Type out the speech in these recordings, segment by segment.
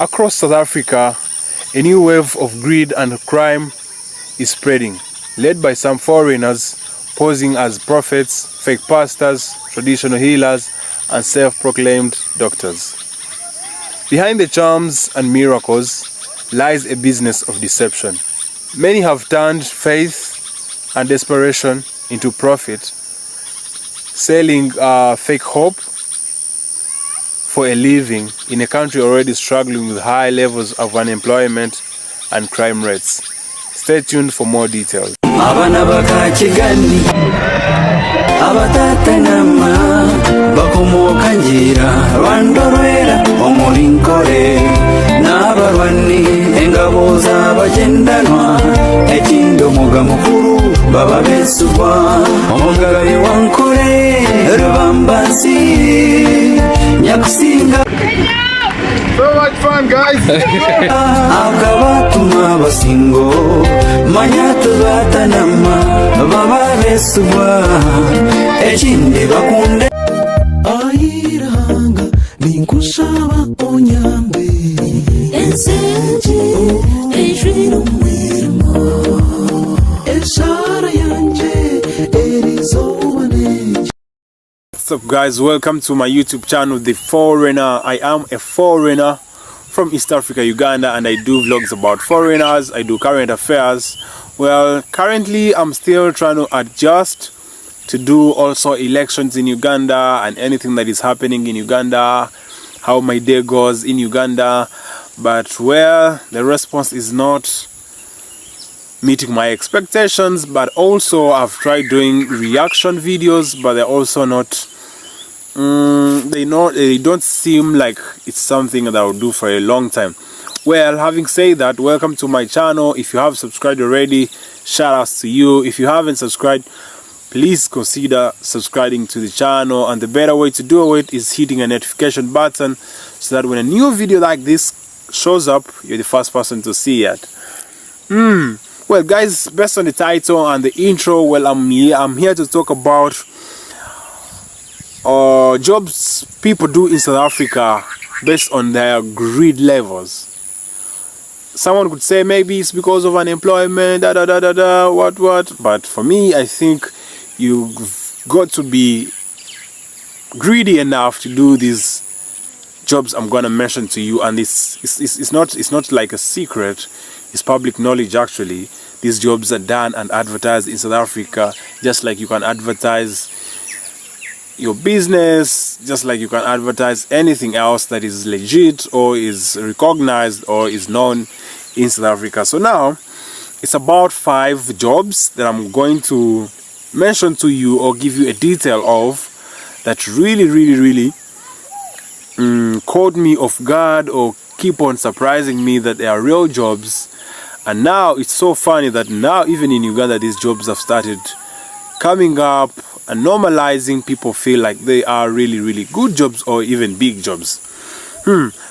Across South Africa, a new wave of greed and crime is spreading, led by some foreigners posing as prophets, fake pastors, traditional healers, and self-proclaimed doctors. Behind the charms and miracles lies a business of deception. Many have turned faith and desperation into profit, selling fake hope for a living in a country already struggling with high levels of unemployment and crime rates. Stay tuned for more details. So much fun, guys. What's up, guys? Welcome to my YouTube channel, The Foreigner. I am a foreigner from East Africa, Uganda, and I do vlogs about foreigners. I do current affairs. Well, currently I'm still trying to adjust to do also elections in Uganda and anything that is happening in Uganda, how my day goes in Uganda. But well, the response is not meeting my expectations. But also I've tried doing reaction videos, but they're also not they don't seem like it's something that I'll do for a long time. Well, having said that, welcome to my channel. If you have subscribed already, shout outs to you. If you haven't subscribed, please consider subscribing to the channel, and the better way to do it is hitting a notification button so that when a new video like this shows up, you're the first person to see it. Well, guys, based on the title and the intro, well, I'm here to talk about jobs people do in South Africa based on their greed levels. Someone could say maybe it's because of unemployment, what. But for me, I think you've got to be greedy enough to do these jobs I'm gonna mention to you. And it's not like a secret. It's public knowledge, actually. These jobs are done and advertised in South Africa, just like you can advertise your business, just like you can advertise anything else that is legit or is recognized or is known in South Africa. So now it's about 5 jobs that I'm going to mention to you or give you a detail of that really caught me off guard or keep on surprising me that they are real jobs. And now it's so funny that now even in Uganda these jobs have started coming up and normalizing. People feel like they are really good jobs or even big jobs.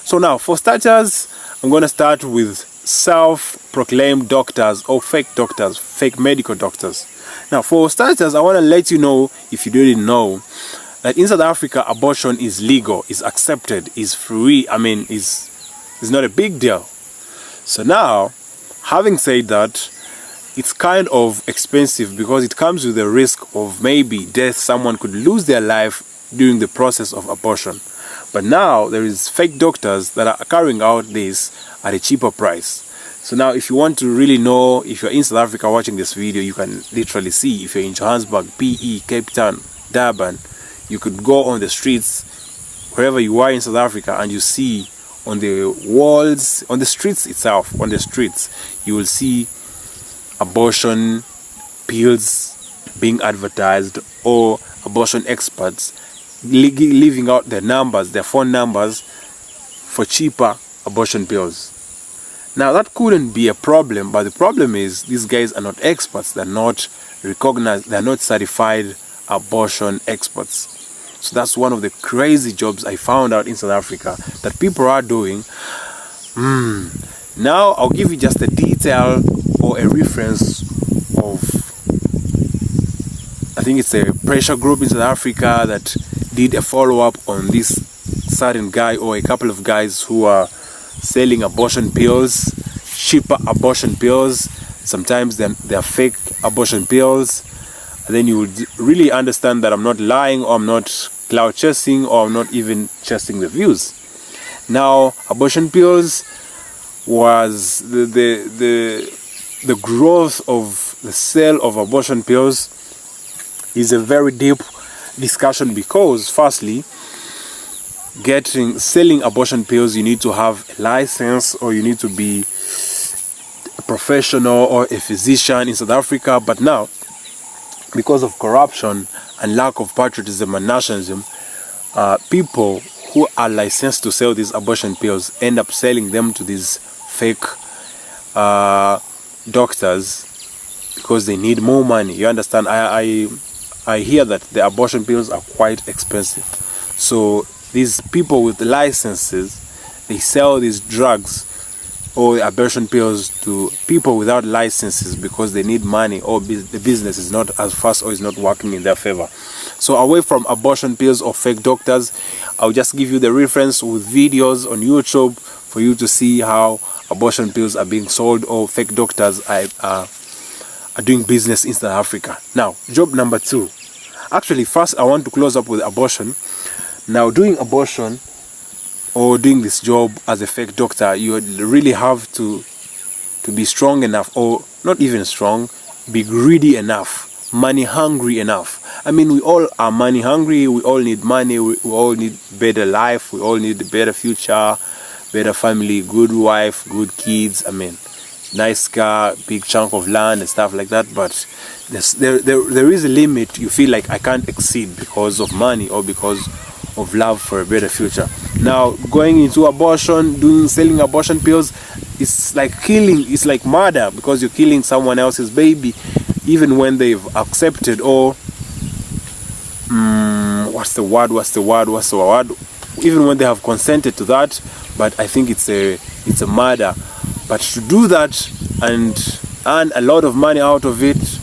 So now, for starters, I'm going to start with self-proclaimed doctors or fake doctors, fake medical doctors. Now, for starters, I want to let you know, if you didn't know, that in South Africa, abortion is legal, is accepted, is free. I mean, is not a big deal. So now, having said that, it's kind of expensive because it comes with the risk of maybe death. Someone could lose their life during the process of abortion. But now there is fake doctors that are carrying out this at a cheaper price. So now if you want to really know, if you're in South Africa watching this video, you can literally see. If you're in Johannesburg, PE, Cape Town, Durban, you could go on the streets, wherever you are in South Africa, and you see on the walls, on the streets itself, on the streets, you will see abortion pills being advertised, or abortion experts leaving out their numbers, their phone numbers, for cheaper abortion pills. Now that couldn't be a problem, but the problem is these guys are not experts. They're not recognized, they're not certified abortion experts. So that's one of the crazy jobs I found out in South Africa that people are doing. Now I'll give you just a detail or a reference of, I think it's a pressure group in South Africa that did a follow-up on this certain guy or a couple of guys who are selling abortion pills, cheaper abortion pills. Sometimes they're fake abortion pills. And then you would really understand that I'm not lying, or I'm not cloud chasing, or I'm not even chasing the views. Now, abortion pills was the growth of the sale of abortion pills is a very deep discussion, because firstly, selling abortion pills, you need to have a license, or you need to be a professional or a physician in South Africa. But now, because of corruption and lack of patriotism and nationalism, people who are licensed to sell these abortion pills end up selling them to these fake doctors, because they need more money. You understand? I hear that the abortion pills are quite expensive. So these people with licenses, they sell these drugs or abortion pills to people without licenses, because they need money, or the business is not as fast, or is not working in their favor. So away from abortion pills or fake doctors, I'll just give you the reference with videos on YouTube for you to see how abortion pills are being sold, or fake doctors are doing business in South Africa. Now, job number 2. Actually, first I want to close up with abortion. Now, doing abortion or doing this job as a fake doctor, you really have to be strong enough, or not even strong, be greedy enough, money hungry enough. I mean, we all are money hungry, we all need money, we all need better life, we all need a better future, better family, good wife, good kids, I mean, nice car, big chunk of land and stuff like that. But there is a limit you feel like I can't exceed because of money, or because of love for a better future. Now, going into abortion, selling abortion pills, it's like killing, it's like murder, because you're killing someone else's baby, even when they've accepted, or what's the word, even when they have consented to that. But I think it's a murder. But to do that and earn a lot of money out of it,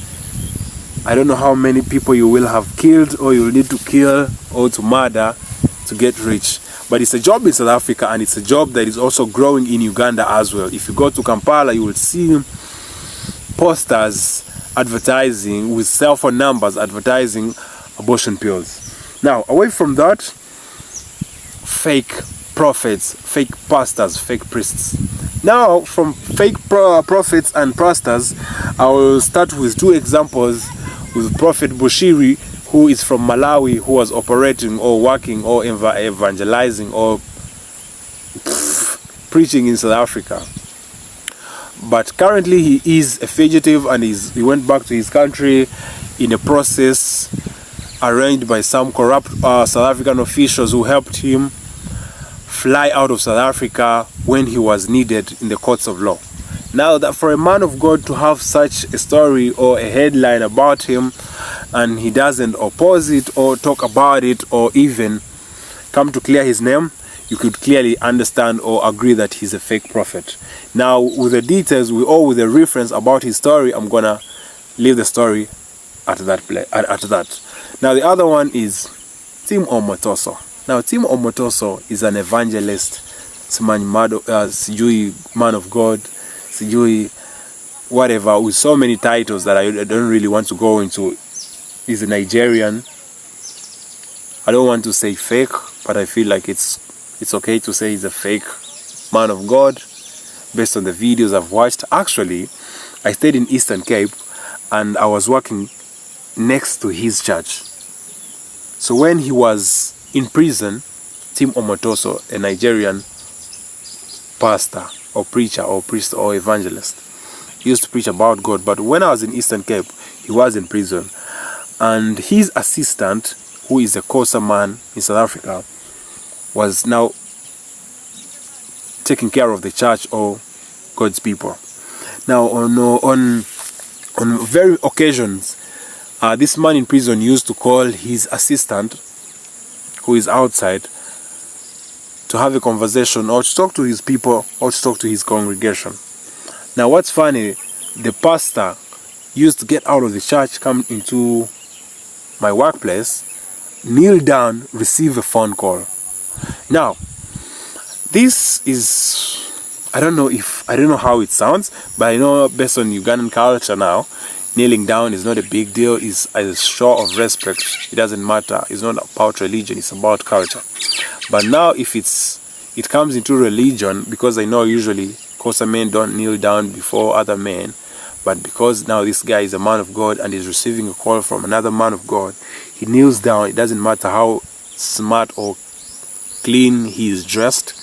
I don't know how many people you will have killed, or you'll need to kill or to murder to get rich. But it's a job in South Africa, and it's a job that is also growing in Uganda as well. If you go to Kampala, you will see posters advertising with cell phone numbers advertising abortion pills. Now, away from that, fake prophets, fake pastors, fake priests. Now, from fake prophets and pastors, I will start with 2 examples with Prophet Bushiri, who is from Malawi, who was operating or working or evangelizing or preaching in South Africa. But currently he is a fugitive, and he went back to his country in a process arranged by some corrupt South African officials who helped him fly out of South Africa when he was needed in the courts of law. Now, that for a man of God to have such a story or a headline about him, and he doesn't oppose it or talk about it or even come to clear his name, you could clearly understand or agree that he's a fake prophet. Now, with the details, with the reference about his story, I'm gonna leave the story at that. Now, the other one is Tim Omotoso. Now, Tim Omotoso is an evangelist, sijui man of God, sijui whatever, with so many titles that I don't really want to go into. He's a Nigerian. I don't want to say fake, but I feel like it's okay to say he's a fake man of God based on the videos I've watched. Actually, I stayed in Eastern Cape, and I was working next to his church. So when he was in prison, Tim Omotoso, a Nigerian pastor or preacher or priest or evangelist, he used to preach about God. But when I was in Eastern Cape, he was in prison, and his assistant, who is a Kosa man in South Africa, was now taking care of the church or God's people. Now, on very occasions, this man in prison used to call his assistant, who is outside, to have a conversation or to talk to his people or to talk to his congregation. Now, what's funny, the pastor used to get out of the church, come into my workplace, kneel down, receive a phone call. Now, this is I don't know how it sounds, but I know based on Ugandan culture now, kneeling down is not a big deal. It's a show of respect. It doesn't matter. It's not about religion. It's about culture. But now, if it comes into religion, because I know usually Xhosa men don't kneel down before other men, but because now this guy is a man of God and is receiving a call from another man of God, he kneels down. It doesn't matter how smart or clean he is dressed.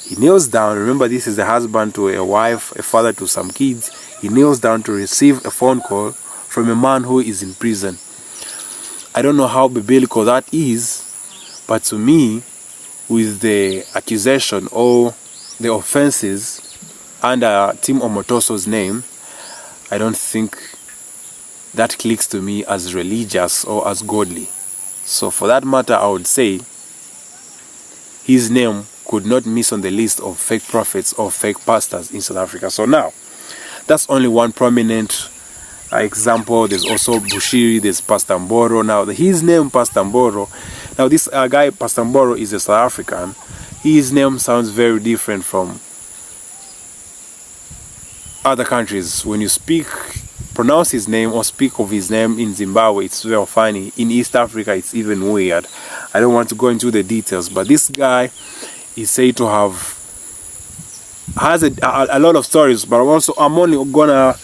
He kneels down. Remember, this is a husband to a wife, a father to some kids. He kneels down to receive a phone call from a man who is in prison. I don't know how biblical that is, but to me, with the accusation or the offenses under Tim Omotoso's name, I don't think that clicks to me as religious or as godly. So for that matter, I would say his name could not miss on the list of fake prophets or fake pastors in South Africa. So now, that's only one prominent example. There's also Bushiri, there's Pastor Mboro. Now, his name, Pastor Mboro. Now, this guy, Pastor Mboro, is a South African. His name sounds very different from other countries. When you pronounce his name or speak of his name in Zimbabwe, it's very funny. In East Africa, it's even weird. I don't want to go into the details, but this guy is said to has a lot of stories, but I'm only gonna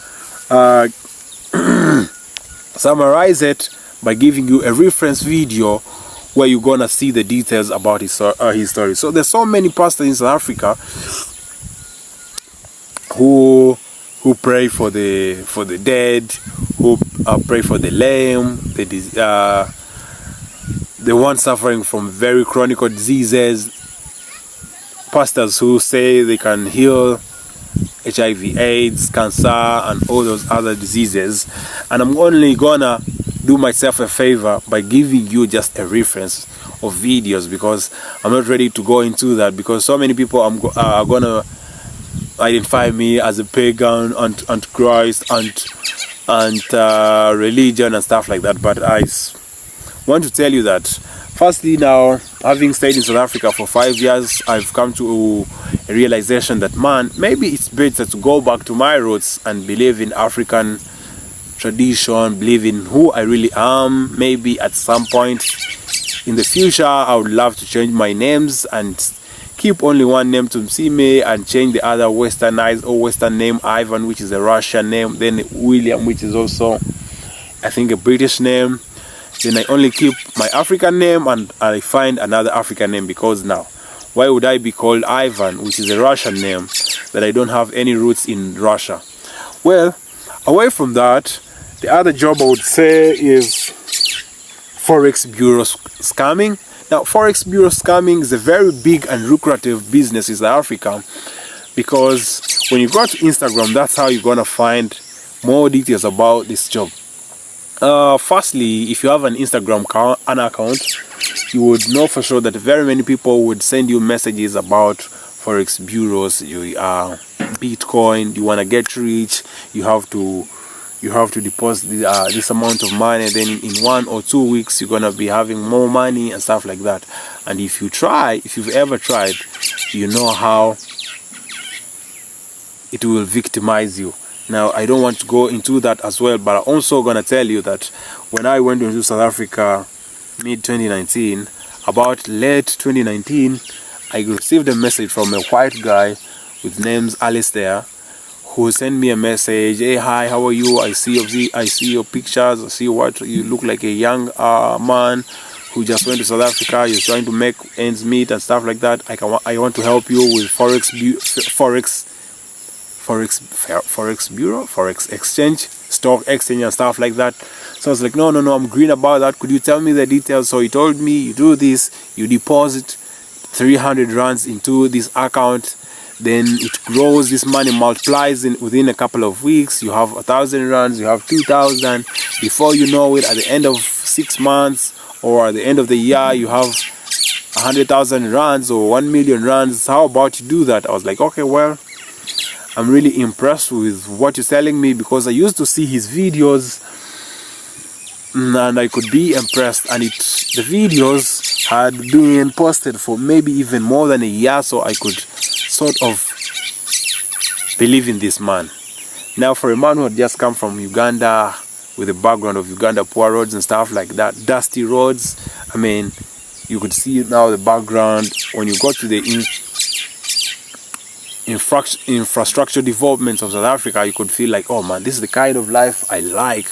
summarize it by giving you a reference video where you're gonna see the details about his story. So there's so many pastors in South Africa who pray for the dead, who pray for the lame, the ones suffering from very chronic diseases. Pastors who say they can heal HIV, AIDS, cancer, and all those other diseases. And I'm only gonna do myself a favor by giving you just a reference of videos, because I'm not ready to go into that, because so many people are gonna identify me as a pagan, antichrist, and religion and stuff like that. But I want to tell you that, firstly, now, having stayed in South Africa for 5 years, I've come to a realization that, man, maybe it's better to go back to my roots and believe in African tradition, believe in who I really am. Maybe at some point in the future, I would love to change my names and keep only one name to Msime and change the other westernized or western name, Ivan, which is a Russian name, then William, which is also, I think, a British name. Then I only keep my African name and I find another African name, because now, why would I be called Ivan, which is a Russian name, that I don't have any roots in Russia? Well, away from that, the other job I would say is Forex Bureau scamming. Now, Forex Bureau scamming is a very big and lucrative business in South Africa, because when you go to Instagram, that's how you're going to find more details about this job. Firstly, if you have an Instagram account, you would know for sure that very many people would send you messages about Forex bureaus. You are Bitcoin, you want to get rich, you have to deposit this amount of money, then in 1 or 2 weeks you're gonna be having more money and stuff like that. And if you've ever tried, you know how it will victimize you. Now, I don't want to go into that as well, but I'm also gonna tell you that when I went into South Africa mid-2019, about late 2019, I received a message from a white guy with names Alistair, who sent me a message. Hey, hi, how are you? I see your pictures. I see what you look like, a young man who just went to South Africa. You're trying to make ends meet and stuff like that. I want to help you with Forex Bureau, Forex exchange, stock exchange and stuff like that. So I was like, no, I'm green about that. Could you tell me the details? So he told me, you do this, you deposit 300 rands into this account, then it grows, this money multiplies within a couple of weeks. You have 1,000 rands, you have 2,000. Before you know it, at the end of 6 months or at the end of the year, you have 100,000 rands or 1 million rands. How about you do that? I was like, okay, well, I'm really impressed with what you're telling me, because I used to see his videos and I could be impressed, and the videos had been posted for maybe even more than a year, so I could sort of believe in this man. Now, for a man who had just come from Uganda with a background of Uganda, poor roads and stuff like that, dusty roads, I mean, you could see now the background. When you go to the infrastructure developments of South Africa, you could feel like, oh man, this is the kind of life I like.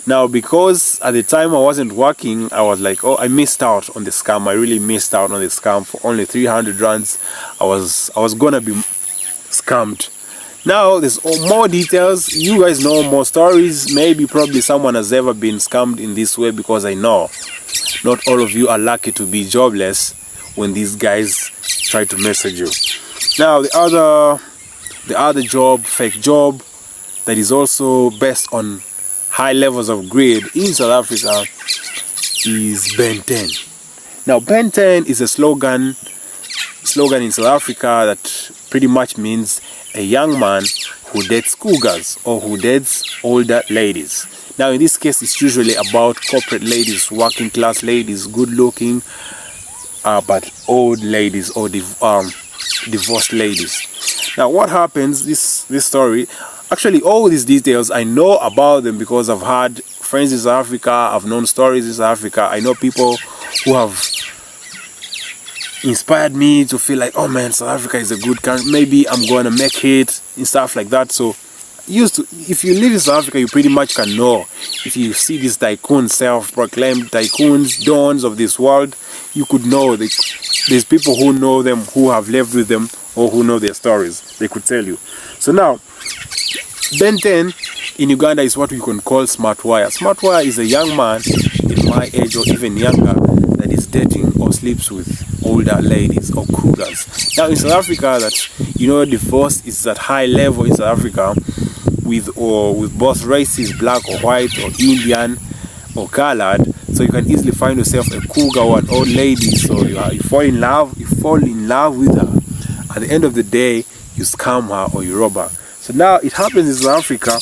Now, because at the time I wasn't working, I was like, oh, I missed out on the scam. I really missed out on the scam. For only 300 rands, I was gonna be scammed. Now there's more details. You guys know more stories. Maybe probably someone has ever been scammed in this way, because I know not all of you are lucky to be jobless when these guys try to message you. Now the other job, fake job, that is also based on high levels of greed in South Africa is Ben 10. Now Ben 10 is a slogan in South Africa that pretty much means a young man who dates cougars or who dates older ladies. Now in this case, it's usually about corporate ladies, working class ladies, good looking, but old ladies or divorced ladies. Now what happens, this story, actually all these details I know about them because I've had friends in South Africa, I've known stories in South Africa. I know people who have inspired me to feel like, oh man, South Africa is a good country, maybe I'm going to make it and stuff like that. So if you live in South Africa, you pretty much can know. If you see these tycoons, self-proclaimed tycoons, dons of this world, you could know. There's people who know them, who have lived with them, or who know their stories. They could tell you. So now, Ben 10 in Uganda is what we can call smart wire. Smart wire is a young man in my age or even younger that is dating or sleeps with older ladies or cougars. Now in South Africa, divorce is at high level in South Africa with both races, black or white or Indian or colored. So you can easily find yourself a cougar or an old lady. So you fall in love with her. At the end of the day, you scam her or you rob her. So now it happens in South Africa.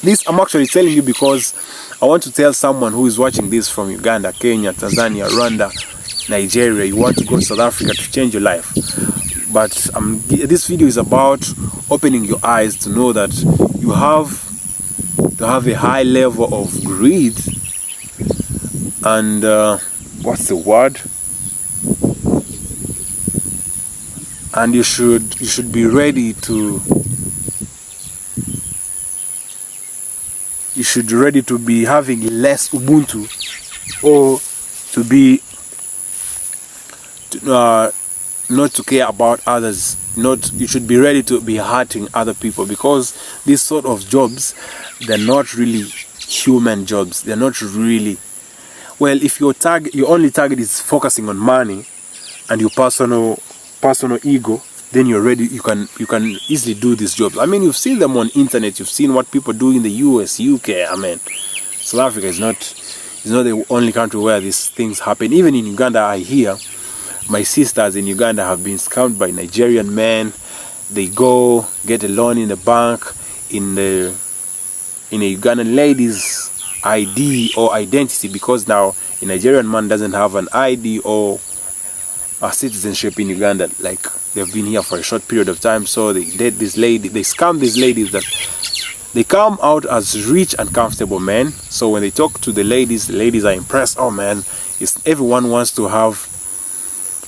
This I'm actually telling you because I want to tell someone who is watching this from Uganda, Kenya, Tanzania, Rwanda, Nigeria. You want to go to South Africa to change your life. But this video is about opening your eyes to know that you have to have a high level of greed and what's the word? And you should be ready to be having less Ubuntu, or to be not to care about others. You should be ready to be hurting other people, because these sort of jobs, they're not really human jobs. They're not really, well, if your only target is focusing on money and your personal ego, then you're ready. You can easily do these jobs. I mean, you've seen them on internet. You've seen what people do in the US, UK. I mean, South Africa is not the only country where these things happen. Even in Uganda, I hear my sisters in Uganda have been scammed by Nigerian men. They go get a loan in the bank in a Ugandan lady's ID or identity, because now a Nigerian man doesn't have an ID or a citizenship in Uganda. Like, they've been here for a short period of time, so they date this lady. They scam these ladies that they come out as rich and comfortable men. So when they talk to the ladies are impressed. Oh man, everyone wants to have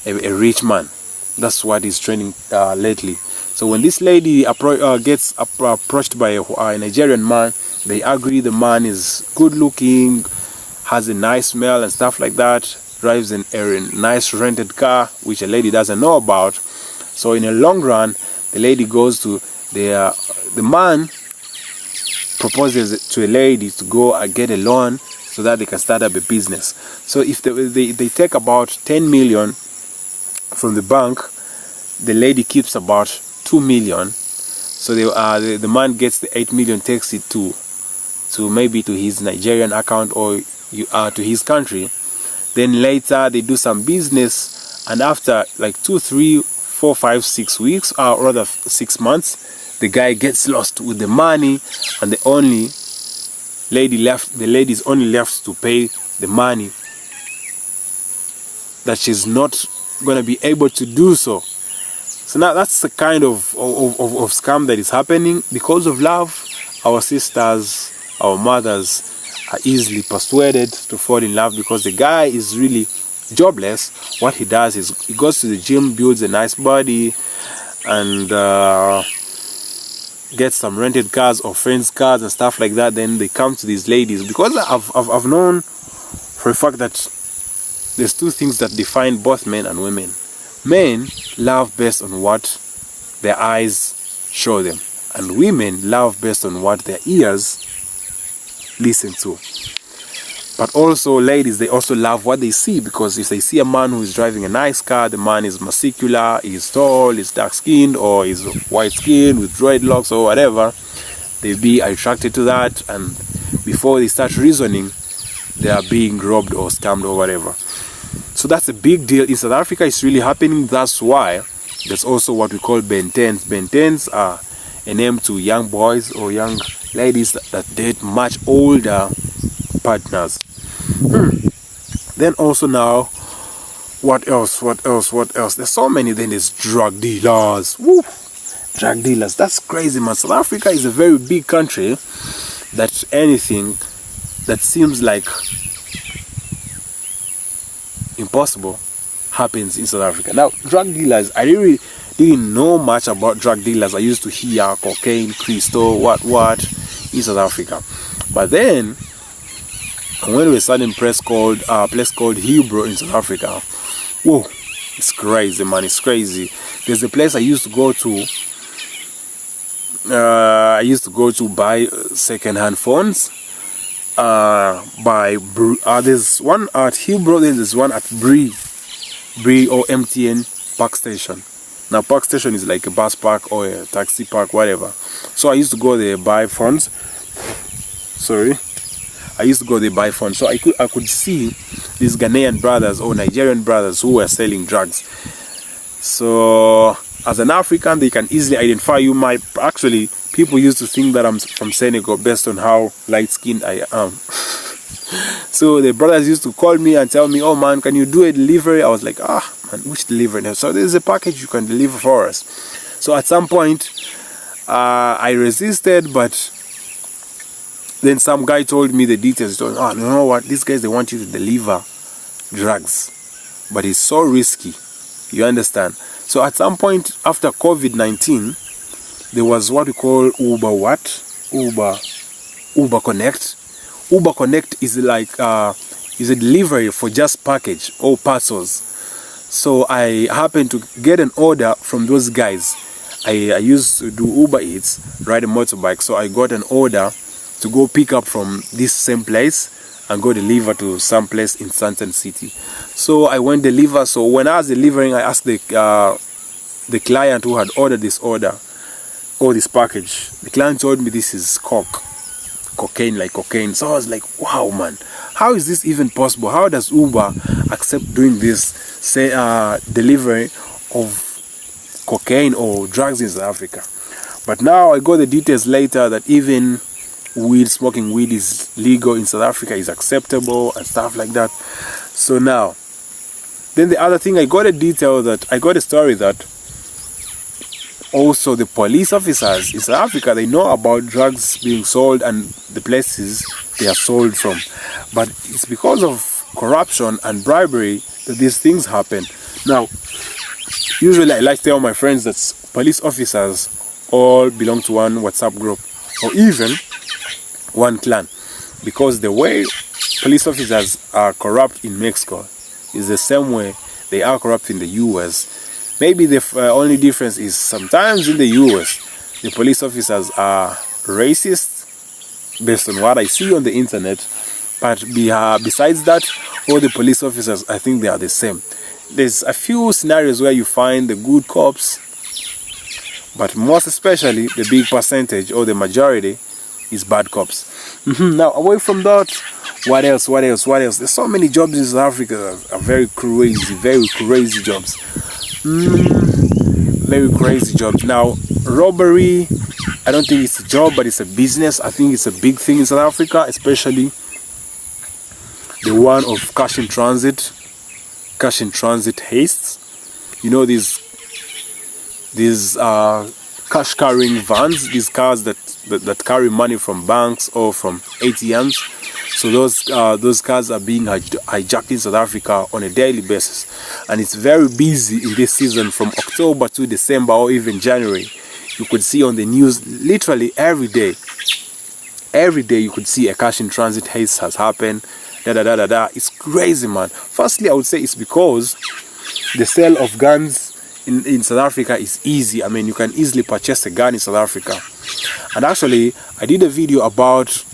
a rich man. That's what is trending lately. So when this lady gets approached by a Nigerian man, they agree the man is good looking, has a nice smell and stuff like that, drives a nice rented car, which a lady doesn't know about. So in the long run, the lady goes to the man proposes to a lady to go and get a loan so that they can start up a business. So if they take about 10 million from the bank, the lady keeps about 2 million. So the man gets the 8 million, takes it to maybe to his Nigerian account or to his country. Then later they do some business, and after like 2, 3, 4, 5, 6 weeks, or rather 6 months, the guy gets lost with the money, and the lady is only left to pay the money that she's not going to be able to do so. So now that's the kind of scam that is happening. Because of love, our sisters, our mothers are easily persuaded to fall in love, because the guy is really jobless. What he does is he goes to the gym, builds a nice body, and gets some rented cars or friends' cars and stuff like that. Then they come to these ladies, because I've known for a fact that there's two things that define both men and women. Men love based on what their eyes show them, and women love based on what their ears listen to. But also ladies, they also love what they see, because if they see a man who is driving a nice car, the man is muscular, he's tall, he's dark skinned, or he's white skinned with dreadlocks or whatever, they be attracted to that, and before they start reasoning, they are being robbed or scammed or whatever. So that's a big deal in South Africa. It's really happening. That's why there's also what we call bentens. Bentens are a name to young boys or young ladies that date much older partners. Then also now, what else? There's so many. Then there's drug dealers. Woo! Drug dealers. That's crazy, man. South Africa is a very big country. That anything that seems like impossible happens in South Africa. Now, drug dealers, I really didn't know much about drug dealers. I used to hear cocaine, crystal, what in South Africa. But then I went to a certain place called Hebrew in South Africa. Whoa, it's crazy, man. It's crazy. There's a place I used to go to. I used to go to buy second-hand phones. There's one at Hebrew, then there's one at Bree or MTN Park Station. Now Park Station is like a bus park or a taxi park, whatever. So I used to go there buy phones. So I could see these Ghanaian brothers or Nigerian brothers who were selling drugs. So as an African, they can easily identify you. People used to think that I'm from Senegal based on how light-skinned I am. So the brothers used to call me and tell me, oh man, can you do a delivery? I was like, man, which delivery? So there's a package you can deliver for us. So at some point, I resisted, but then some guy told me the details. He told me, you know what? These guys, they want you to deliver drugs. But it's so risky. You understand? So at some point after COVID-19, there was what we call Uber Connect. Uber Connect is like is a delivery for just package or parcels. So I happened to get an order from those guys. I used to do Uber Eats, ride a motorbike. So I got an order to go pick up from this same place and go deliver to some place in Sandton City. So I went deliver. So when I was delivering, I asked the client who had ordered this package. The client told me this is cocaine. So I was like, wow, man, how is this even possible? How does Uber accept doing this, delivery of cocaine or drugs in South Africa? But now I got the details later that even smoking weed is legal in South Africa, is acceptable and stuff like that. So now, then the other thing, I got a story that also the police officers in South Africa, they know about drugs being sold and the places they are sold from. But it's because of corruption and bribery that these things happen. Now, usually I like to tell my friends that police officers all belong to one WhatsApp group or even one clan, because the way police officers are corrupt in Mexico is the same way they are corrupt in the US. Maybe the only difference is sometimes in the US, the police officers are racist, based on what I see on the internet. But besides that, all the police officers, I think they are the same. There's a few scenarios where you find the good cops, but most especially the big percentage or the majority is bad cops. Now, away from that, what else? There's so many jobs in South Africa that are very crazy jobs. Very crazy jobs. Now, robbery, I don't think it's a job, but it's a business. I think it's a big thing in South Africa, especially the one of cash in transit hastes. You know, these these cash carrying vans, these cars that carry money from banks or from ATMs. So those cars are being hijacked in South Africa on a daily basis, and it's very busy in this season from October to December or even January. You could see on the news literally every day. Every day you could see a cash in transit heist has happened. It's crazy, man. Firstly, I would say it's because the sale of guns in South Africa is easy. I mean, you can easily purchase a gun in South Africa. And actually, I did a video about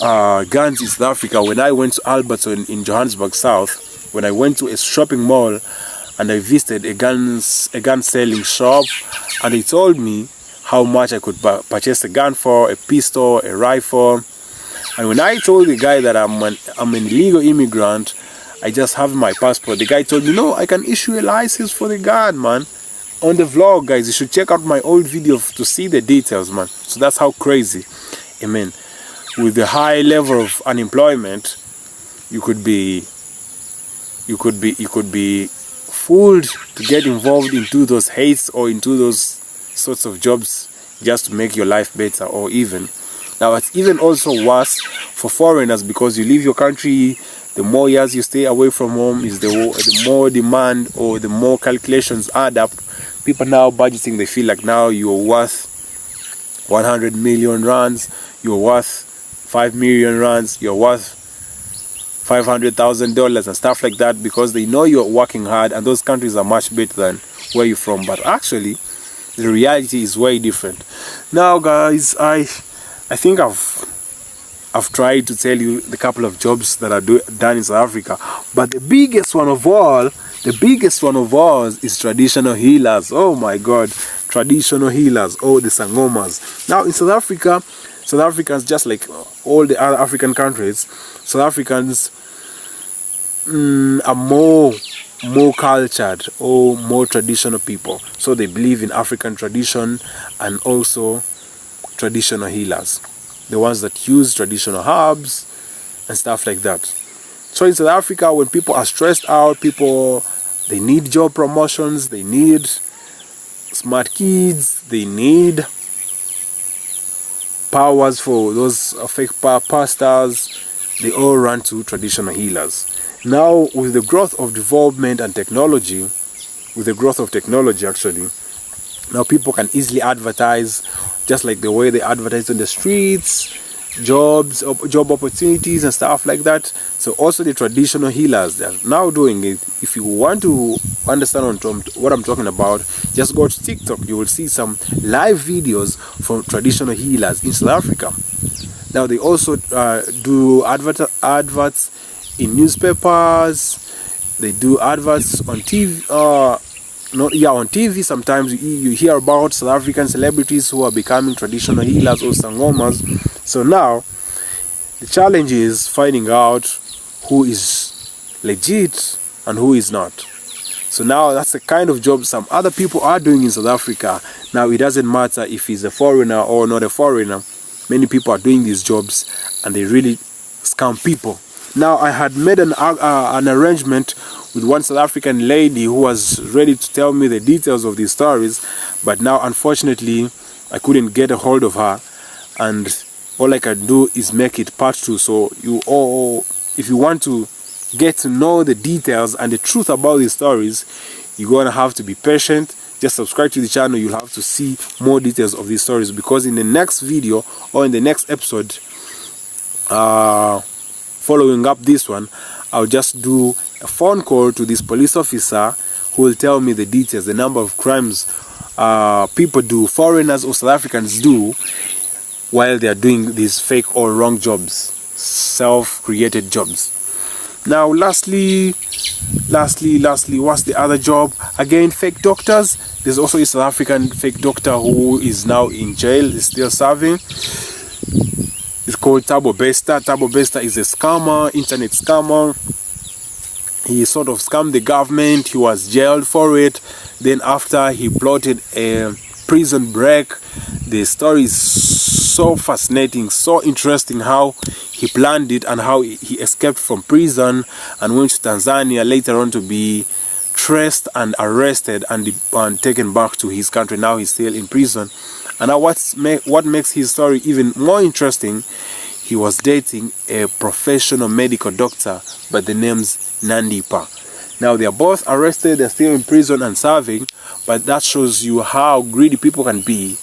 guns in South Africa when I went to Alberton in Johannesburg South. When I went to a shopping mall and I visited a gun selling shop, and they told me how much I could purchase a gun for, a pistol, a rifle. And when I told the guy that I'm an illegal immigrant, I just have my passport, the guy told me, no, I can issue a license for the gun, man. On the vlog, guys, you should check out my old video to see the details, man. So that's how crazy. I mean, with the high level of unemployment, you could be fooled to get involved into those hates or into those sorts of jobs just to make your life better. Or even now, it's even also worse for foreigners, because you leave your country, the more years you stay away from home, is the more demand or the more calculations add up. People now budgeting, they feel like now you're worth 100 million rands, you're worth 5 million rands, you're worth $500,000 and stuff like that, because they know you're working hard, and those countries are much better than where you're from. But actually, the reality is way different. Now, guys, I think I've tried to tell you the couple of jobs that are done in South Africa, but the biggest one of all is traditional healers. Oh my God, traditional healers, oh, the sangomas. Now in South Africa, South Africans, just like all the other African countries, South Africans are more cultured or more traditional people. So they believe in African tradition and also traditional healers, the ones that use traditional herbs and stuff like that. So in South Africa, when people are stressed out, they need job promotions, they need smart kids, they need powers for those fake pastors, they all run to traditional healers. Now, with the growth of development and technology, actually, now people can easily advertise, just like the way they advertise on the streets, job opportunities and stuff like that. So also the traditional healers, they are now doing it. If you want to understand what I'm talking about, just go to TikTok. You will see some live videos from traditional healers in South Africa. Now they also do adverts in newspapers. They do adverts on TV. On TV, sometimes you hear about South African celebrities who are becoming traditional healers or sangomas. So now, the challenge is finding out who is legit and who is not. So now, that's the kind of job some other people are doing in South Africa. Now, it doesn't matter if he's a foreigner or not a foreigner. Many people are doing these jobs and they really scam people. Now, I had made an arrangement with one South African lady who was ready to tell me the details of these stories, but now unfortunately I couldn't get a hold of her, and all I can do is make it part 2. So if you want to get to know the details and the truth about these stories, you're gonna have to be patient. Just subscribe to the channel. You'll have to see more details of these stories, because in the next video or in the next episode following up this one, I'll just do a phone call to this police officer who will tell me the details, the number of crimes people do, foreigners or South Africans do, while they are doing these fake or wrong jobs, self-created jobs. Now, lastly, what's the other job? Again, fake doctors. There's also a South African fake doctor who is now in jail, is still serving. It's called Thabo Bester. Thabo Bester is a scammer, internet scammer. He sort of scammed the government. He was jailed for it. Then after, he plotted a prison break. The story is so fascinating, so interesting how he planned it and how he escaped from prison and went to Tanzania later on to be traced and arrested and taken back to his country. Now he's still in prison. And now what makes his story even more interesting, he was dating a professional medical doctor by the name's Nandipa. Now they are both arrested, they're still in prison and serving, but that shows you how greedy people can be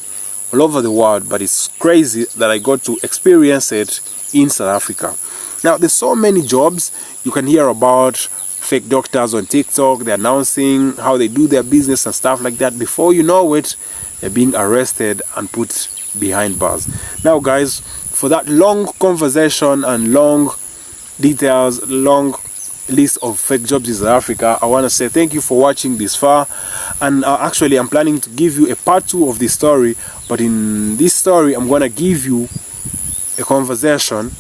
all over the world. But it's crazy that I got to experience it in South Africa. Now there's so many jobs. You can hear about fake doctors on TikTok. They're announcing how they do their business and stuff like that. Before you know it, they're being arrested and put behind bars. Now guys, for that long conversation and long details, long list of fake jobs in South Africa, I want to say thank you for watching this far. And actually I'm planning to give you a part 2 of this story, but in this story I'm going to give you a conversation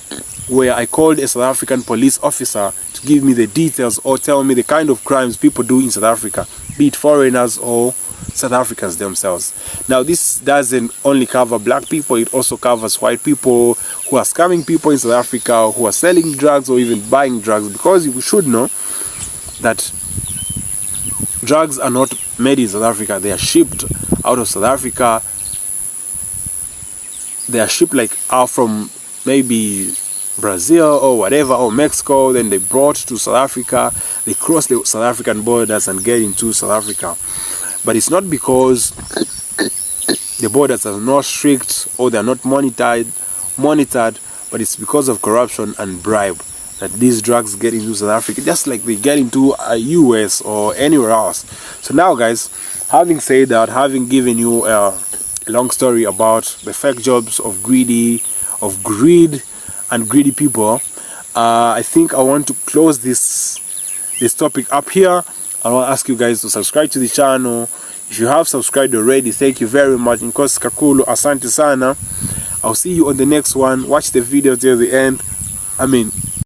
where I called a South African police officer to give me the details or tell me the kind of crimes people do in South Africa, be it foreigners or South Africans themselves. Now this doesn't only cover black people, it also covers white people who are scamming people in South Africa, who are selling drugs or even buying drugs, because you should know that drugs are not made in South Africa. They are shipped out of South Africa. They are shipped like out from maybe Brazil or whatever, or Mexico, then they brought to South Africa, they cross the South African borders and get into South Africa. But it's not because the borders are not strict or they are not monitored, but it's because of corruption and bribe that these drugs get into South Africa, just like they get into US or anywhere else. So now guys, having said that, having given you a long story about the fake jobs of greed and greedy people, I think I want to close this topic up here. I want to ask you guys to subscribe to the channel. If you have subscribed already, thank you very much. Nkosi kakulu, asante sana. I'll see you on the next one. Watch the video till the end.